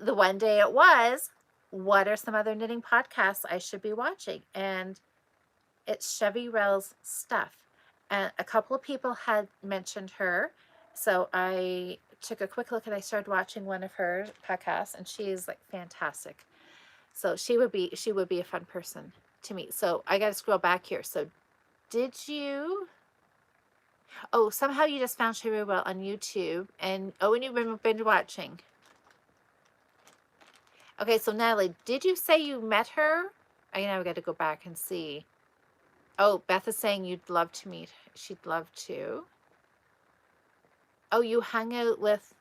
the one day it was, what are some other knitting podcasts I should be watching? And it's Chevy Rell's stuff. And a couple of people had mentioned her. So I took a quick look and I started watching one of her podcasts, and she's like fantastic. So she would be a fun person to meet. So I got to scroll back here. So did you? Oh, somehow you just found Chevy Rell on YouTube, and you've been watching. Okay, so Natalie, did you say you met her? I got to go back and see. Oh, Beth is saying you'd love to meet. She'd love to. Oh, you hung out with.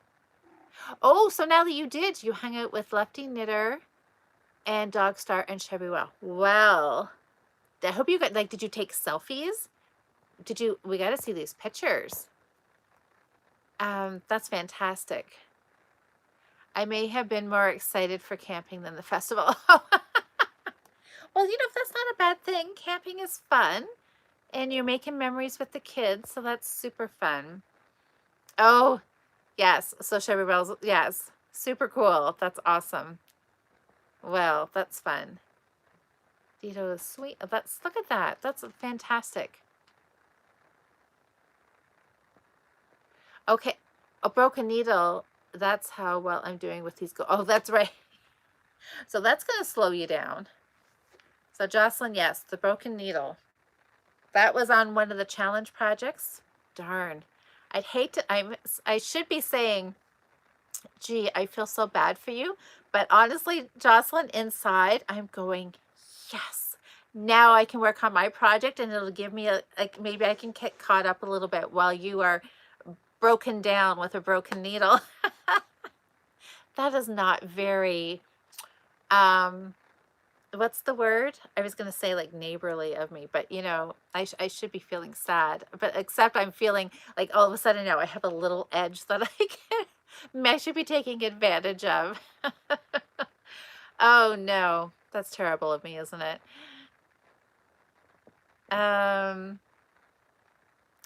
Oh, so Natalie, you did. You hung out with Lefty Knitter and Dogstar and Chevy Rell. Well, I hope you got, did you take selfies? We got to see these pictures. That's fantastic. I may have been more excited for camping than the festival. Well, that's not a bad thing. Camping is fun, and you're making memories with the kids, so that's super fun. Oh, yes. So Chevy Rell's, yes, super cool. That's awesome. Well, that's fun. Dito is sweet. Look at that. That's fantastic. Okay, a broken needle. That's how well I'm doing with these. Oh, that's right. So that's going to slow you down. So Jocelyn, yes, the broken needle. That was on one of the challenge projects. Darn. I'd hate to, I should be saying, gee, I feel so bad for you. But honestly, Jocelyn, inside, I'm going, yes. Now I can work on my project and it'll give me like maybe I can get caught up a little bit while you are broken down with a broken needle. That is not very, what's the word? I was going to say like neighborly of me, but you know, I should be feeling sad, but except I'm feeling like all of a sudden now I have a little edge that I should be taking advantage of. Oh no, that's terrible of me, isn't it?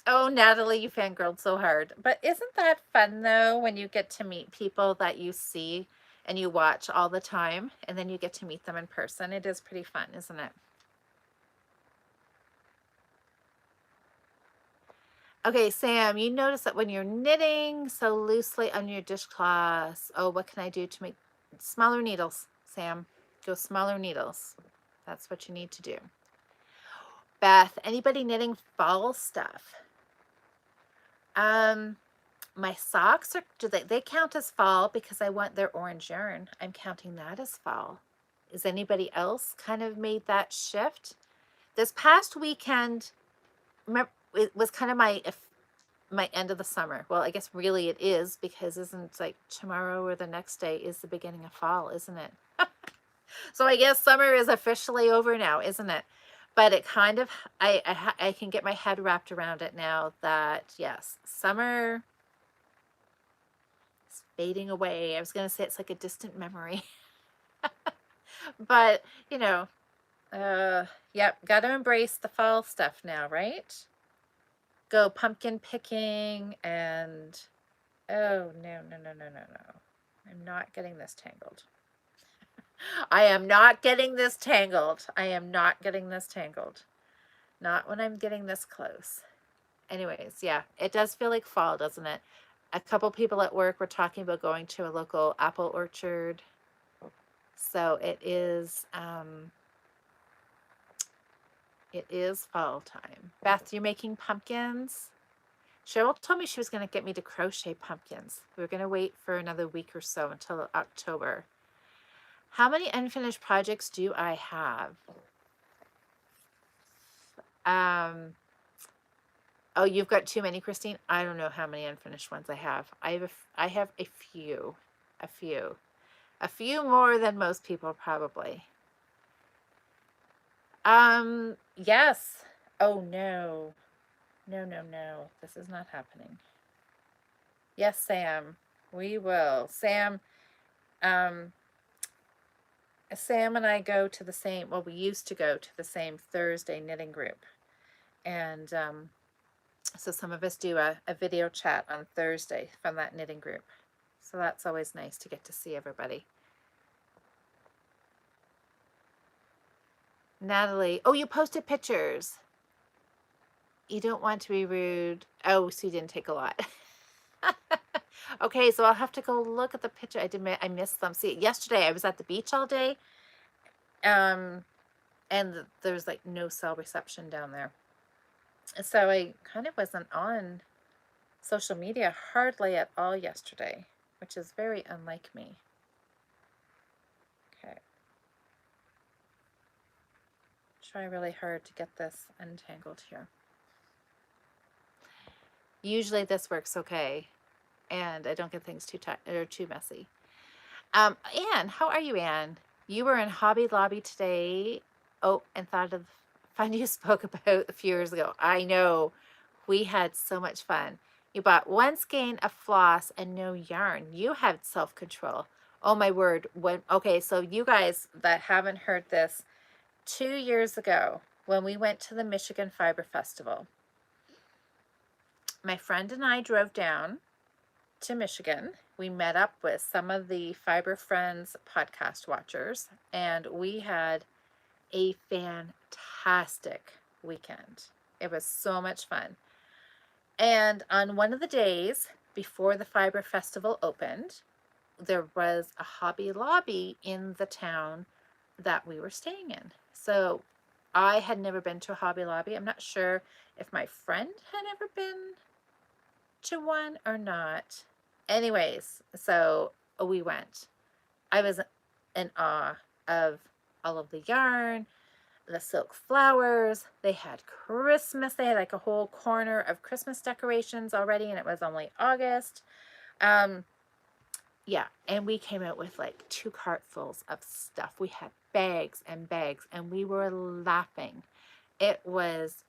Oh, Natalie, you fangirled so hard. But isn't that fun though when you get to meet people that you see and you watch all the time and then you get to meet them in person? It is pretty fun, isn't it? Okay, Sam, you notice that when you're knitting so loosely on your dishcloth, oh, what can I do to make smaller needles, Sam? Go smaller needles. That's what you need to do. Beth, anybody knitting fall stuff? My socks, do they count as fall because I want their orange yarn. I'm counting that as fall. Is anybody else kind of made that shift? This past weekend, remember, it was kind of my end of the summer. Well, I guess really it is because isn't like tomorrow or the next day is the beginning of fall, isn't it? So I guess summer is officially over now, isn't it? But it kind of, I can get my head wrapped around it now that yes, summer is fading away. I was going to say it's like a distant memory. But, you know, yep, got to embrace the fall stuff now, right? Go pumpkin picking and, oh, no, no, no, no, no, no. I'm not getting this tangled. I am not getting this tangled. I am not getting this tangled. Not when I'm getting this close. Anyways, yeah, it does feel like fall, doesn't it? A couple people at work were talking about going to a local apple orchard. So it is fall time. Beth, you're making pumpkins? Cheryl told me she was going to get me to crochet pumpkins. We were going to wait for another week or so until October. How many unfinished projects do I have? Oh, you've got too many, Christine. I don't know how many unfinished ones I have. I have a few more than most people probably. Yes. Oh no. No. This is not happening. Yes, Sam. We will. Sam and I go to the same, well, we used to go to the same Thursday knitting group. And so some of us do a video chat on Thursday from that knitting group. So that's always nice to get to see everybody. Natalie, oh, you posted pictures. You don't want to be rude. Oh, so you didn't take a lot. Okay, so I'll have to go look at the picture. I missed them. See, yesterday I was at the beach all day. And there's like no cell reception down there. So I kind of wasn't on social media hardly at all yesterday, which is very unlike me. Okay. Try really hard to get this untangled here. Usually this works okay, and I don't get things too tight or too messy. Anne, how are you, Anne? You were in Hobby Lobby today. Oh, and thought of the fun you spoke about a few years ago. I know. We had so much fun. You bought one skein of floss and no yarn. You had self-control. Oh my word. Okay, so you guys that haven't heard this, 2 years ago when we went to the Michigan Fiber Festival, my friend and I drove down to Michigan. We met up with some of the Fiber Friends podcast watchers, and we had a fantastic weekend. It was so much fun. And on one of the days, before the Fiber Festival opened, there was a Hobby Lobby in the town that we were staying in. So I had never been to a Hobby Lobby. I'm not sure if my friend had ever been to one or not. Anyways, so we went. I was in awe of all of the yarn, the silk flowers. They had Christmas. They had like a whole corner of Christmas decorations already, and it was only August. Yeah, and we came out with like 2 cartfuls of stuff. We had bags and bags, and we were laughing. It was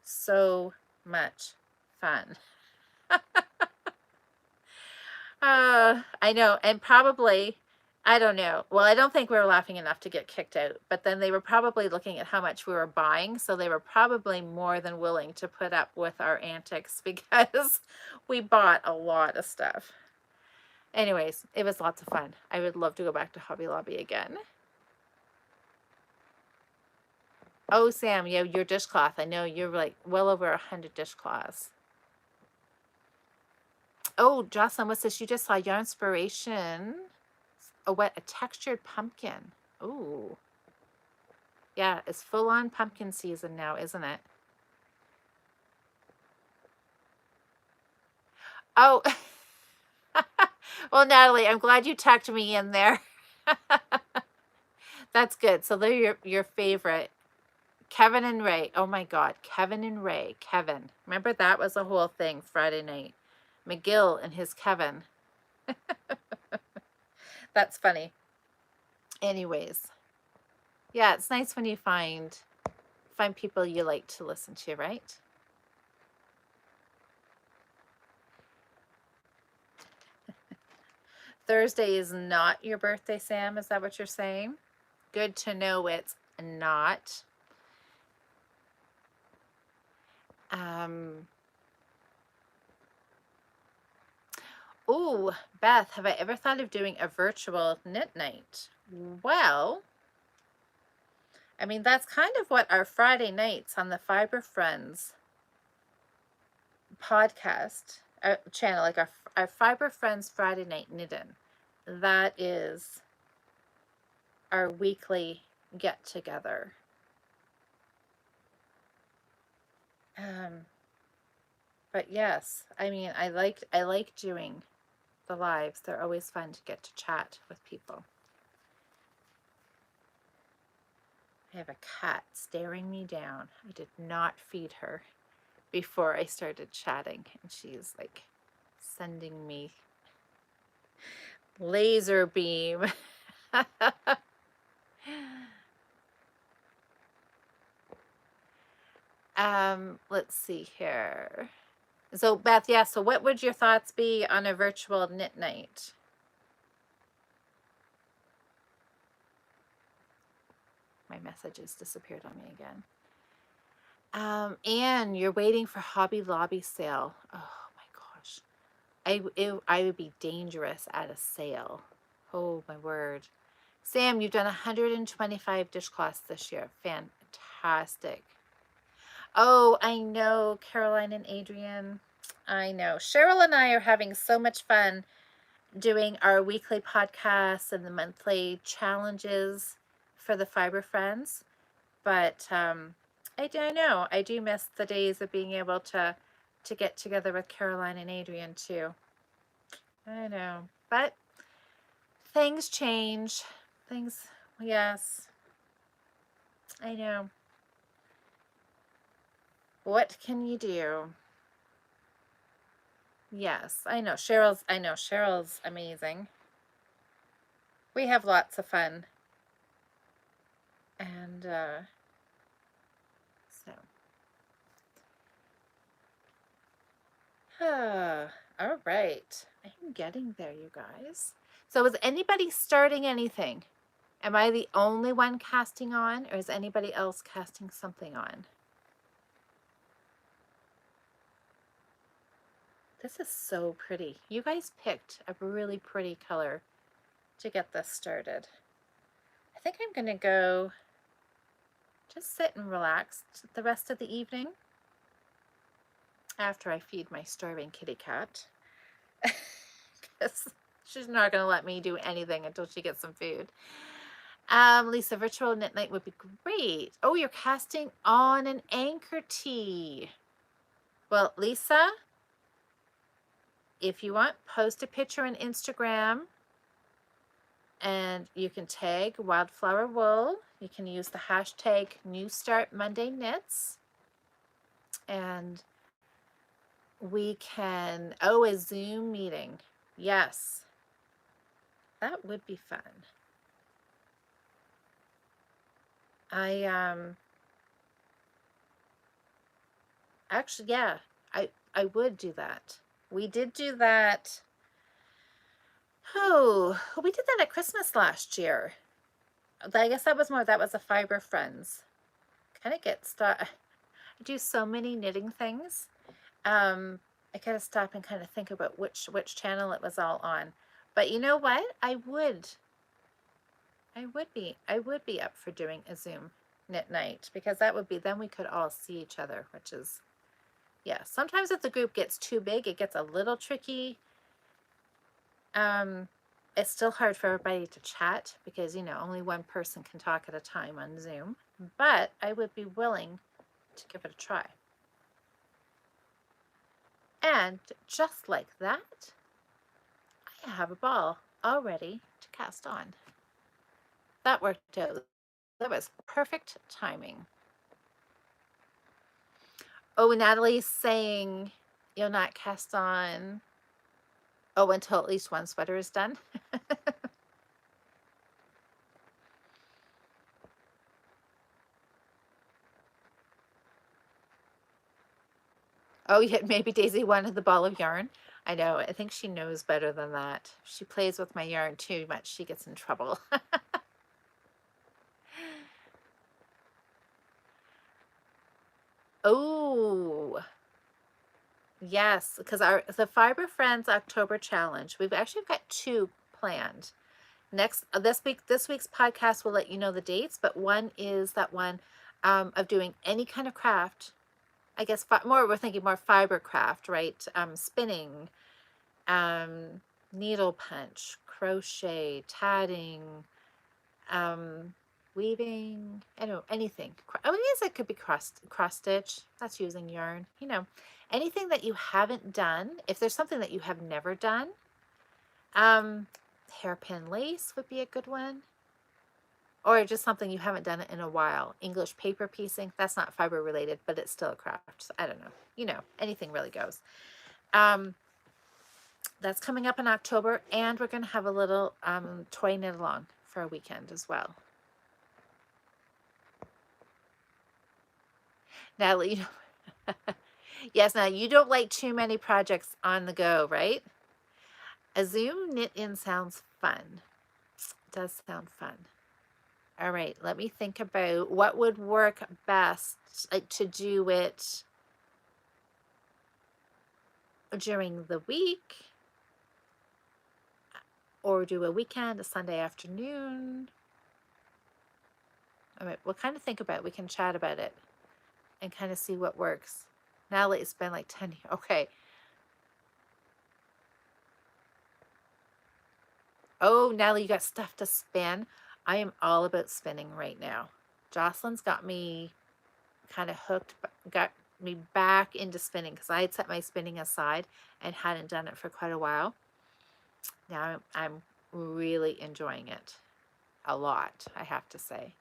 so much fun. I know, and probably, I don't know. Well, I don't think we were laughing enough to get kicked out, but then they were probably looking at how much we were buying, so they were probably more than willing to put up with our antics because we bought a lot of stuff. Anyways, it was lots of fun. I would love to go back to Hobby Lobby again. Oh, Sam, yeah, your dishcloth. I know you're like well over 100 dishcloths. Oh, Jocelyn, what's this? You just saw Yarn Inspiration. A textured pumpkin. Ooh. Yeah, it's full on pumpkin season now, isn't it? Oh. Well, Natalie, I'm glad you tucked me in there. That's good. So they're your favorite. Kevin and Ray. Oh my God. Kevin and Ray. Kevin. Remember that was a whole thing Friday night. McGill and his Kevin. That's funny. Anyways. Yeah, it's nice when you find people you like to listen to, right? Thursday is not your birthday, Sam. Is that what you're saying? Good to know it's not. Oh, Beth, have I ever thought of doing a virtual knit night? Well, I mean, that's kind of what our Friday nights on the Fiber Friends podcast channel, like our Fiber Friends Friday Night Knitting. That is our weekly get together. But yes, I mean, I like doing the lives. They're always fun to get to chat with people. I have a cat staring me down. I did not feed her before I started chatting, and she's like sending me laser beam. Let's see here. So Beth, yeah, so what would your thoughts be on a virtual knit night? My messages disappeared on me again. Anne, you're waiting for Hobby Lobby sale. Oh my gosh. I would be dangerous at a sale. Oh my word. Sam, you've done 125 dishcloths this year. Fantastic. Oh, I know, Caroline and Adrian. I know. Cheryl and I are having so much fun doing our weekly podcasts and the monthly challenges for the Fiber Friends. But I don't know. I do miss the days of being able to get together with Caroline and Adrian too. I know. But things change. Things, yes. I know. What can you do? Yes, I know. Cheryl's amazing. We have lots of fun. And so. All right. I'm getting there, you guys. So is anybody starting anything? Am I the only one casting on, or is anybody else casting something on? This is so pretty. You guys picked a really pretty color to get this started. I think I'm going to go just sit and relax the rest of the evening. after I feed my starving kitty cat. Because she's not going to let me do anything until she gets some food. Lisa, virtual knit night would be great. Oh, you're casting on an anchor tee. Well, Lisa, if you want, post a picture on Instagram and you can tag Wildflower Wool. You can use the hashtag New Start Monday Knits. And we can, oh, a Zoom meeting. Yes, that would be fun. Actually, yeah, I would do that. We did do that. Oh, we did that at Christmas last year. I guess that was a Fiber Friends. Kind of get stuck. I do so many knitting things. I gotta stop and kind of think about which channel it was all on. But you know what? I would be up for doing a Zoom knit night, because that would be, then we could all see each other, which is, yeah. Sometimes if the group gets too big, it gets a little tricky. It's still hard for everybody to chat because, you know, only one person can talk at a time on Zoom, but I would be willing to give it a try. And just like that, I have a ball all ready to cast on. That worked out. That was perfect timing. Oh, Natalie's saying you'll not cast on, oh, until at least one sweater is done. Oh, yeah, maybe Daisy wanted the ball of yarn. I know. I think she knows better than that. If she plays with my yarn too much, she gets in trouble. Oh, yes, because the Fiber Friends October challenge, we've actually got 2 planned. This week's podcast will let you know the dates, but one is that one of doing any kind of craft. I guess we're thinking more fiber craft, right? Spinning, needle punch, crochet, tatting, weaving, I don't know, anything. I guess it could be cross stitch. That's using yarn. You know, anything that you haven't done. If there's something that you have never done, hairpin lace would be a good one. Or just something you haven't done in a while. English paper piecing. That's not fiber related, but it's still a craft. So I don't know. You know, anything really goes. That's coming up in October, and we're going to have a little toy knit along for a weekend as well. Natalie, yes, now you don't like too many projects on the go, right? A Zoom knit in sounds fun. It does sound fun. All right, let me think about what would work best, like to do it during the week, or do a weekend, a Sunday afternoon. All right, we'll kind of think about it. We can chat about it and kind of see what works. Now it's been like 10 years. Okay. Oh, Natalie, you got stuff to spin. I am all about spinning right now. Jocelyn's got me kind of hooked, got me back into spinning because I had set my spinning aside and hadn't done it for quite a while. Now I'm really enjoying it a lot, I have to say.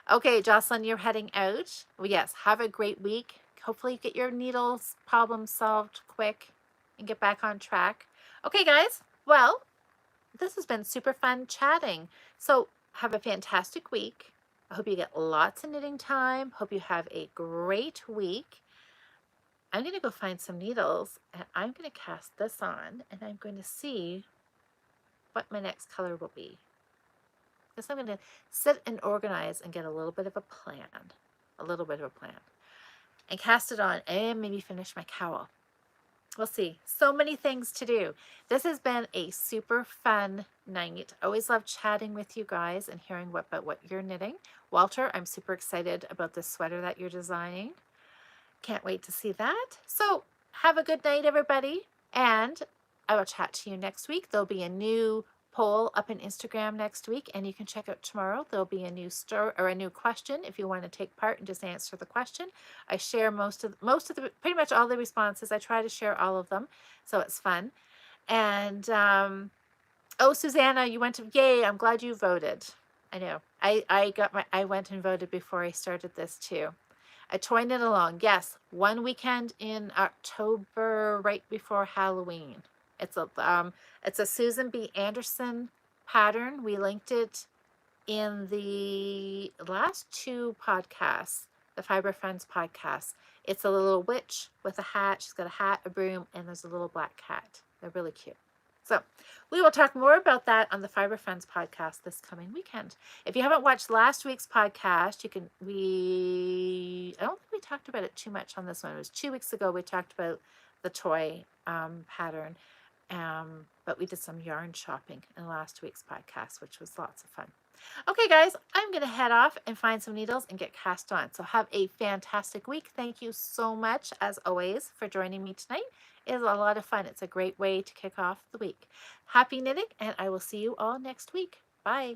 Okay, Jocelyn, you're heading out. Well, yes, have a great week. Hopefully you get your needles problem solved quick and get back on track. Okay, guys, well, this has been super fun chatting. So have a fantastic week. I hope you get lots of knitting time. Hope you have a great week. I'm going to go find some needles and I'm going to cast this on and I'm going to see what my next color will be. Because I'm going to sit and organize and get a little bit of a plan. And cast it on and maybe finish my cowl. We'll see. So many things to do. This has been a super fun night. Always love chatting with you guys and hearing about what you're knitting. Walter, I'm super excited about this sweater that you're designing. Can't wait to see that. So have a good night, everybody. And I will chat to you next week. There'll be a new poll up in Instagram next week, and you can check out tomorrow. There'll be a new story or a new question if you want to take part and just answer the question. I share most of the pretty much all the responses. I try to share all of them, so it's fun. And oh, Susanna, you went to, yay! I'm glad you voted. I know. I went and voted before I started this too. I toy knit along. Yes, one weekend in October, right before Halloween. It's a Susan B. Anderson pattern. We linked it in the last two podcasts, the Fiber Friends podcast. It's a little witch with a hat. She's got a hat, a broom, and there's a little black cat. They're really cute. So we will talk more about that on the Fiber Friends podcast this coming weekend. If you haven't watched last week's podcast, I don't think we talked about it too much on this one. It was 2 weeks ago we talked about the toy pattern, but we did some yarn shopping in last week's podcast, which was lots of fun. Okay, guys, I'm going to head off and find some needles and get cast on. So have a fantastic week. Thank you so much, as always, for joining me tonight. It is a lot of fun. It's a great way to kick off the week. Happy knitting, and I will see you all next week. Bye.